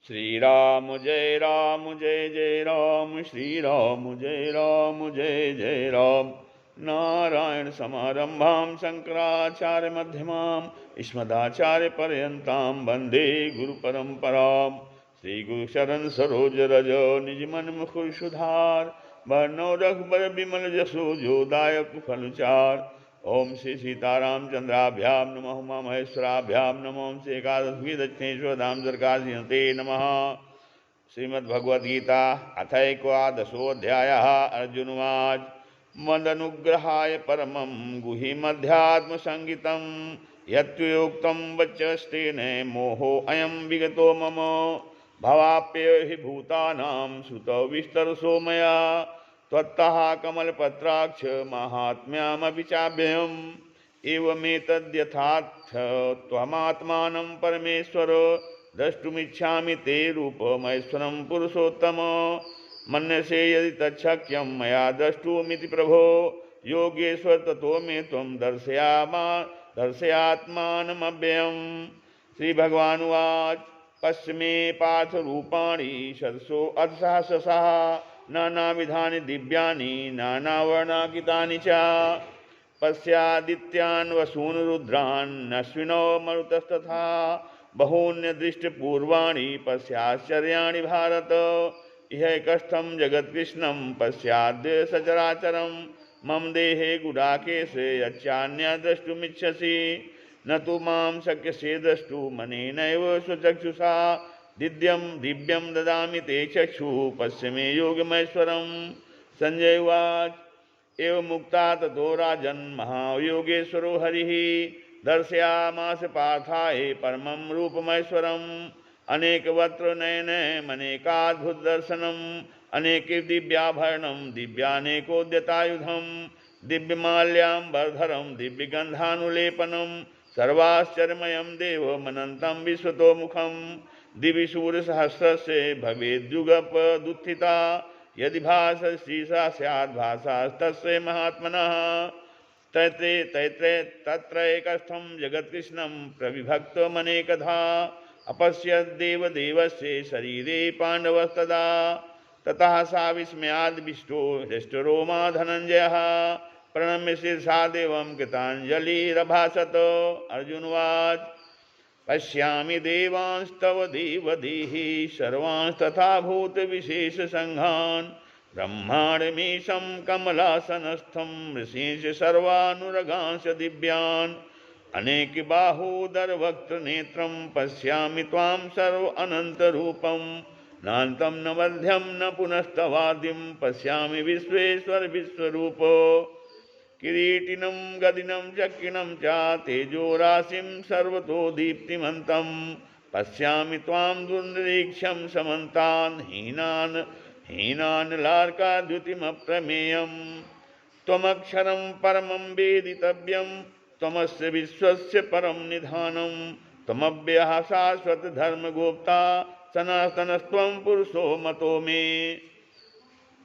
श्री राम जय जय राम, श्री राम जय जय राम। नारायण समारंभां शंकराचार्य मध्यमाम् अस्मदाचार्य पर्यन्तां वन्दे गुरु परंपरां। श्री गुरु शरण सरोज रज निज मन मुकुर सुधार, वर्णो रघुबर बिमल जसो जो दायक फलचार। ओम श्री सीताराम चंद्राभ्याम नमः, उमा महेश्वराभ्यां नमो, श्री एकादशी दक्षिणेश्वर धाम सरकार्यते नमः। श्रीमद्भगवद्गीता अथ एकादशोऽध्यायः। अर्जुनवाच मदनुग्रहाय परमं गुह्यमध्यात्मसंगितं, यत्त्वयोक्तं वचस्तेन मोहो अयं विगतो मम। भवाप्य हि भूतानां सुतो विस्तरसो मया, त्वत्तः कमलपत्राक्ष माहात्म्यमपि चाभ्ययम्। एवमेतद्यथार्थ त्वमात्मानं परमेश्वर, द्रष्टुमिच्छामि ते रूपमैश्वरं पुरुषोत्तम। मन्यसे यदि तच्छक्यं मया द्रष्टुमिति प्रभो, योगेश्वर ततो मे त्वं दर्शयात्मानमव्ययम्। श्रीभगवानुवाच पश्य मे पार्थ रूपाणि शतशो अधसहस्रशः, नानाविधानि दिव्यानि नानावर्णाकृतानि च। पश्यादित्यान् वसून् रुद्रान् अश्विनो मरुतस्तथा, बहून्यदृष्टपूर्वाणि पश्याश्चर्याणि भारत। इहैकस्थं जगत्कृष्णं पश्याद्य सचराचरं, मम देहे गुडाकेशे यच्चान्यद् द्रष्टुमिच्छसि। न तु मां शक्यसे द्रष्टुमनेनैव स्वचक्षुषा, दिव्यं ददामि ते चक्षुः पश्य मे योगमैश्वरम्। संजय उवाच एवमुक्ता ततो राजन् महायोगेश्वरो हरिः, दर्शयामास पार्थाय परमं रूपमैश्वरम्। अनेकवक्त्र नयनमनेकाद्भुतदर्शनम्, अनेके दिव्याभरणं दिव्यानेकोद्यतायुधं, दिव्यमाल्याम्बरधरं दिव्यगन्धानुलेपनं, सर्वाश्चर्यमयं देवमनन्तं विश्वतोमुखं। दिवि सूर्यसहस्रस्य भवेद्युगपदुत्थिता, यदि भासश्रीसा स्याद् भासास्तस्य महात्मनः। तत्र एकस्थं जगत्कृष्णं प्रविभक्तमनेकधा, अपश्यद्देवदेवस्य शरीरे पाण्डवस्तदा। ततः सा विस्मयाद्विष्टो हृष्टरोमा धनञ्जयः, प्रणम्य शिरसा देवं कृताञ्जलिरभाषत। अर्जुनवाच पश्यामि देवांस्तव देवदेः, सर्वांस्तथा भूतविशेषसङ्घान्। ब्रह्माण्डमीशं कमलासनस्थं ऋषींश्च सर्वानुरगांश्च दिव्यान्। अनेकबाहूदरवक्त्रनेत्रं पश्यामि त्वां सर्व अनन्तरूपं, नान्तं न मध्यं न पुनस्तवादिं पश्यामि विश्वेश्वर विश्वरूप। किरीटिनं गदिनं चक्रिणं च तेजोराशिं सर्वतो दीप्तिमन्तं, पश्यामि त्वां दुर्निरीक्ष्यं समन्तान् हीनान् लार्काद्युतिमप्रमेयम्। त्वमक्षरं परमं वेदितव्यं, त्वमस्य विश्वस्य परं निधानं। त्वमव्ययः शाश्वतधर्मगोप्ता, सनातनस्त्वं पुरुषो मतो मे।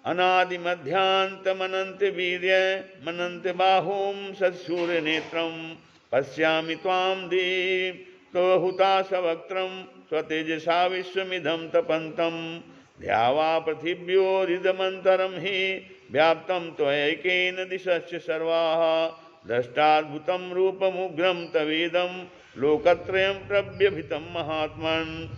अनादिमध्यान्तमनन्तवीर्यमनन्तबाहुं सत्सूर्यनेत्रं, पश्यामि त्वां दीप्तहुताशवक्त्रं, स्वतेजसा विश्वमिदं तपन्तं। द्यावा पृथिव्योरिदमन्तरं हि व्याप्तं त्वयैकेन दिशश्च सर्वाः। द्रष्टाद्भुतं रूपमुग्रं तवेदं, लोकत्रयं प्रव्यभितं महात्मन्।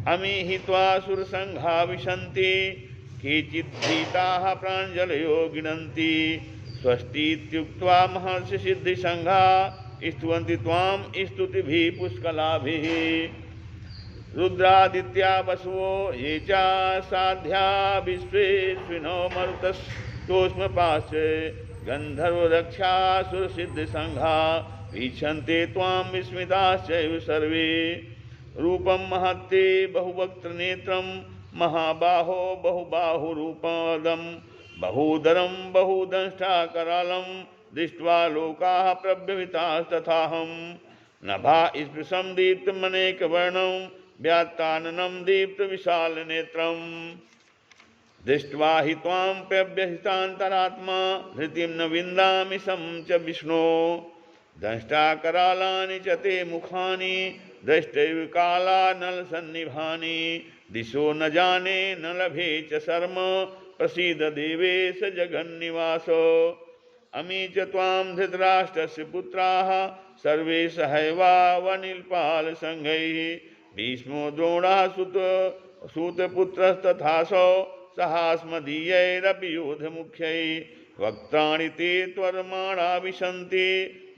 अमीहित्वा सुरसङ्घा विशन्ति, केचिद्भीताः प्राञ्जलयो गिनन्ति। स्वस्तीत्युक्त्वा महर्षिसिद्धिसङ्घा, स्तुवन्ति त्वां स्तुतिभिः पुष्कलाभिः। रुद्रादित्या वसवो ये च साध्या विश्वेश्विनो मरुतस्तोष्मपाश्च, गन्धर्वरक्षासुरसिद्धिसङ्घा वीक्षन्ते त्वां विस्मिताश्चैव सर्वे। रूपं महत्ते बहुवक्त्रनेत्रं, महाबाहो बहुबाहुरूपदं, बहुदरं बहुदंष्टाकरालं, दृष्ट्वा लोकाः प्रव्यभितास्तथाहं। नभा स्पृशं दीप्तमनेकवर्णं, व्यात्ताननं दीप्तविशालनेत्रं। दृष्ट्वा हि त्वां प्रव्यहितान्तरात्मा, धृतिं न विन्दामि सं च विष्णो। दंष्टाकरालानि च ते मुखानि, दृष्टैव कालानलसन्निभानि दिशो न जाने न लभे च शर्म प्रसीद देवेश जगन्निवास अमी च त्वां धृतराष्ट्रस्य पुत्राः सर्वे सहैवावनिल्पालसङ्घैः भीष्मो द्रोणः सूतपुत्रस्तथासौ सहास्मदीयैरपि योधमुख्यैः वक्त्राणि ते त्वरमाणा विशन्ति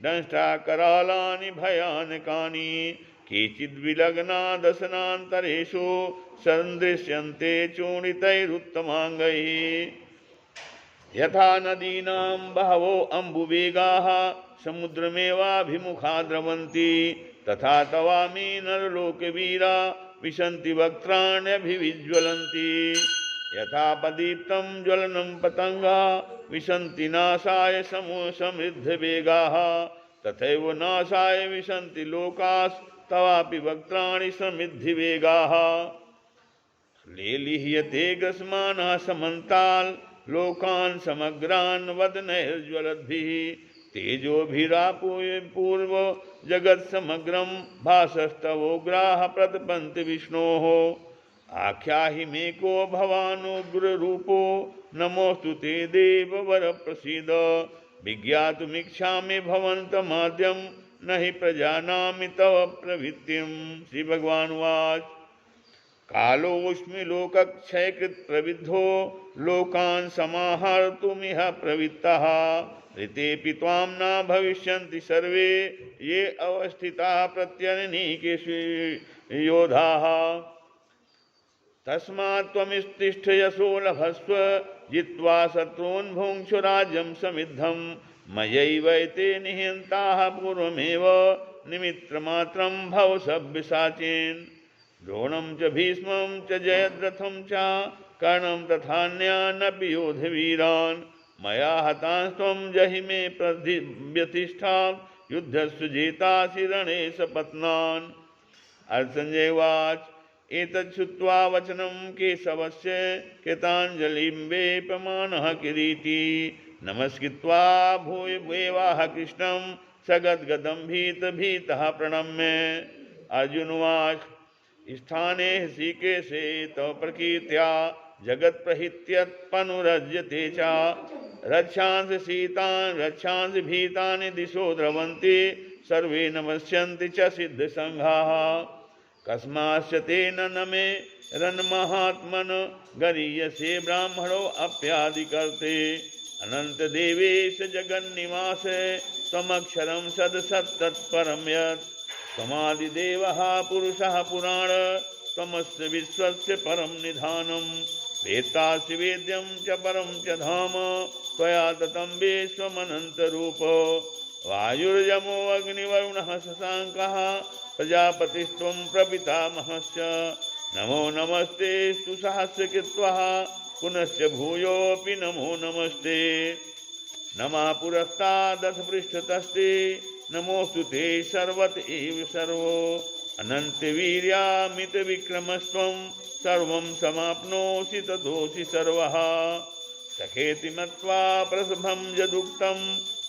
दंष्टाकरालानि भयानकानि केचिद्विलग्ना दशनान्तरेषु सन्दृश्यन्ते चूर्णितैरुत्तमाङ्गैः यथा नदीनां बहवो अम्बुवेगाः समुद्रमेवाभिमुखा द्रवन्ति तथा तवामि नरलोकवीरा विशन्ति वक्त्राण्यभिविज्वलन्ति यथा प्रदीप्तं ज्वलनं पतंगा विशन्ति नाशाय समृद्धवेगाः तथैव नाशाय विशन्ति लोकास्तवापि वक्त्राणि समृद्धिवेगाः लेलिह्यते ग्रसमानः समन्ताल् लोकान् समग्रान् वदनैर्ज्वलद्भिः तेजोभिरापूय पूर्व जगत्समग्रं भासस्तवोग्राः प्रतपन्ति विष्णोः आख्याहि मे को भवानुग्ररूपो नमोऽस्तु ते देववर प्रसीद विज्ञातुमिच्छामि भवन्तमाद्यं न हि प्रजानामि तव प्रवृत्तिं। श्री भगवान वाच कालोऽस्मि लोकक्षयकृत् प्रविद्धो लोकान् समाहर्तुमिह प्रवृत्तः ऋतेऽपि त्वां न भविष्यन्ति सर्वे ये अवस्थिताः प्रत्यनीकेषु योधाः तस्मात् त्वमित्तिष्ठ यशो लभस्व जित्वा शत्रून् भुङ्क्ष्व राज्यं समिद्धं मयैवैते निहन्ताः पूर्वमेव निमित्तमात्रं भव सव्यसाचीन् द्रोणं च भीष्मं च जयद्रथं च कर्णं तथान्यानपि योधवीरान् मया हतांस्त्वं जहि मे व्यतिष्ठा युद्धस्य जेतासि रणे सपत्नान्। अर्जुन उवाच एतत् श्रुत्वा वचनं केशवस्य कृताञ्जलिं वेपमानः किरीटी नमस्कृत्वा भूयभूयवाह कृष्णं सगद्गदं भीतः प्रणम्य। अर्जुन उवाच स्थाने ऋषिकेशे तव प्रकीर्त्या जगत्प्रहित्यत्पनुरज्यते च रक्षांसि सीतान् रक्षांसि भीतानि दिशो द्रवन्ति सर्वे नमस्यन्ति च सिद्धसङ्घाः कस्मास्य तेन न मे रन्महात्मन गरीयसे ब्राह्मणो अप्यादिकर्ते अनन्तदेवेश जगन्निवास त्वमक्षरं सदसत्तत्परं यत् त्वमादिदेवः पुरुषः पुराण त्वमस्य विश्वस्य परं निधानं वेत्तासि वेद्यं च परं च धाम त्वया ततं विश्वमनन्तरूप वायुर्यमो अग्निवरुणः शशाङ्कः प्रजापतिस्त्वं प्रपितामहश्च नमो नमस्ते स्तु सहस्रकृत्वः पुनश्च भूयोऽपि नमो नमस्ते नमः पुरस्तादथ पृष्ठतस्ते नमोऽस्तु ते सर्वत एव सर्वो अनन्तवीर्यामितविक्रमस्त्वं सर्वं समाप्नोषि ततोऽसि सर्वः सखेति मत्वा प्रसभं यदुक्तं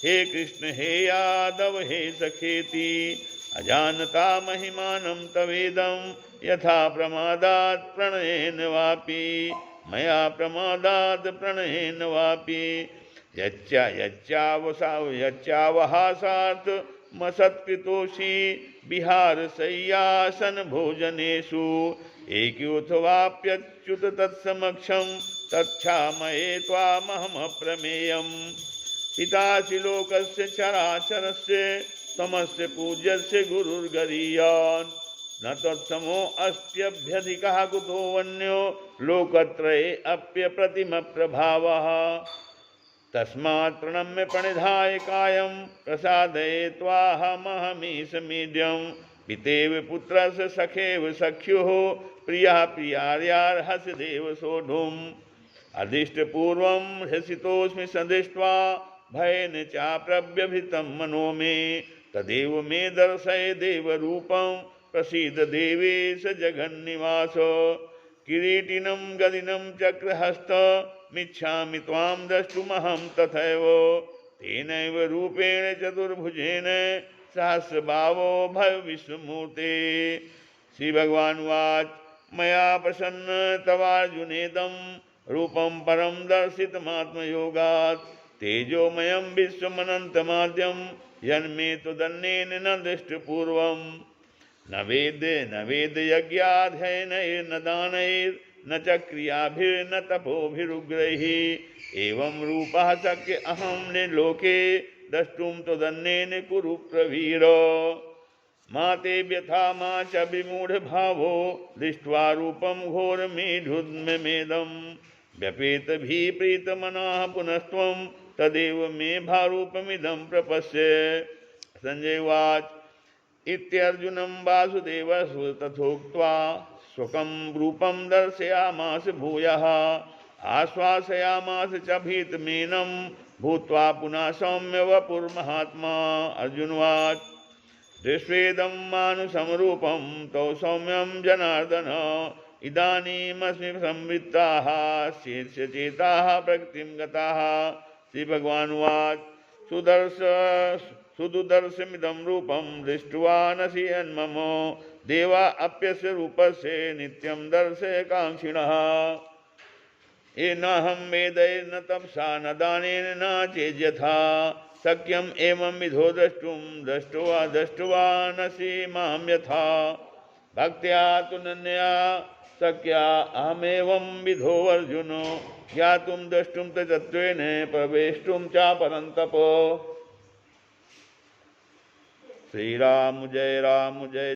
हे कृष्ण हे यादव हे सखेति अजानता महिमानं तवेदं यथा प्रमादात् प्रणयेन वापि मया प्रमादात् प्रणयेन वापि यच्चावहासात् मसत्कृतोषि विहारशय्यासन भोजनेषु एकोऽथवाप्यच्युत तत्समक्षं तच्छामये त्वामहमप्रमेयम् पितासि लोकस्य चराचरस्य तमस्य पूज्यस्य गुरुर्गरीयान् न तत्समो अस्त्यभ्यधिकः कुतो वन्यो लोकत्रये अप्यप्रतिमप्रभावः तस्मात् प्रणम्य प्रणिधाय कायं प्रसादये त्वाहमहमीशमीड्यं पितेव पुत्रस्य सखेव सख्युः प्रियः प्रियार्यार्हसि देव सोढुम् अदिष्टपूर्वं हसितोऽस्मि सदृष्ट्वा भयेन चाप्रव्यभितं मनो मे तदेव मे दर्शय देवरूपं प्रसीद देवेश जगन्निवास किरीटिनं गदिनं चक्रहस्तमिच्छामि त्वां द्रष्टुमहं तथैव तेनैव रूपेण चतुर्भुजेन सहस्रभावो भय विश्वमूर्ते। श्री भगवान वाच मया प्रसन्न तवार्जुनेदं रूपं परं दर्शितमात्मयोगात् तेजोमयं विश्वमनन्तमाद्यं यन्मे त्वदन्येन न दृष्टपूर्वम्। न वेद यज्ञाध्ययनैर्न दानैर्न च क्रियाभिर्न तपोभिरुग्रैः एवं रूपः शक्य अहं निर्लोके द्रष्टुं त्वदन्येन कुरु प्रवीर। मा ते व्यथा मा च विमूढभावो दृष्ट्वा रूपं घोरमीढुर्ममेदं व्यपेतभिप्रीतमनाः पुनस्त्वं तदेव मे भारूपमिदं प्रपश्य। संजय उवाच इत्यर्जुनं वासुदेवस्तु तथोक्त्वा स्वकं रूपं दर्शयामास भूयः आश्वासयामास च भीतमेनं भूत्वा पुनः सौम्य वपुर्महात्मा। अर्जुनवाच दृष्ट्वेदं मानुषं तौ सौम्यं जनार्दन इदानीमस्मि संवृत्ताः शीर्षचेताः प्रकृतिं गताः। श्रीभगवानुवाच सुदुदर्शमिदं रूपं दृष्ट्वा नसि यन्मम देवा अप्यस्य रूपस्य नित्यं दर्शयकाङ्क्षिणः। येनाहं वेदैर्न तपसा न दानेन न चेद्यथा शक्यम् एवं विधो द्रष्टुं दृष्ट्वा नसि मां यथा भक्त्या तु नन्या शक्या अहमेवं विधो अर्जुन ज्ञातुं द्रष्टुं च तत्त्वेन प्रवेष्टुं च परन्तप। श्री राम जय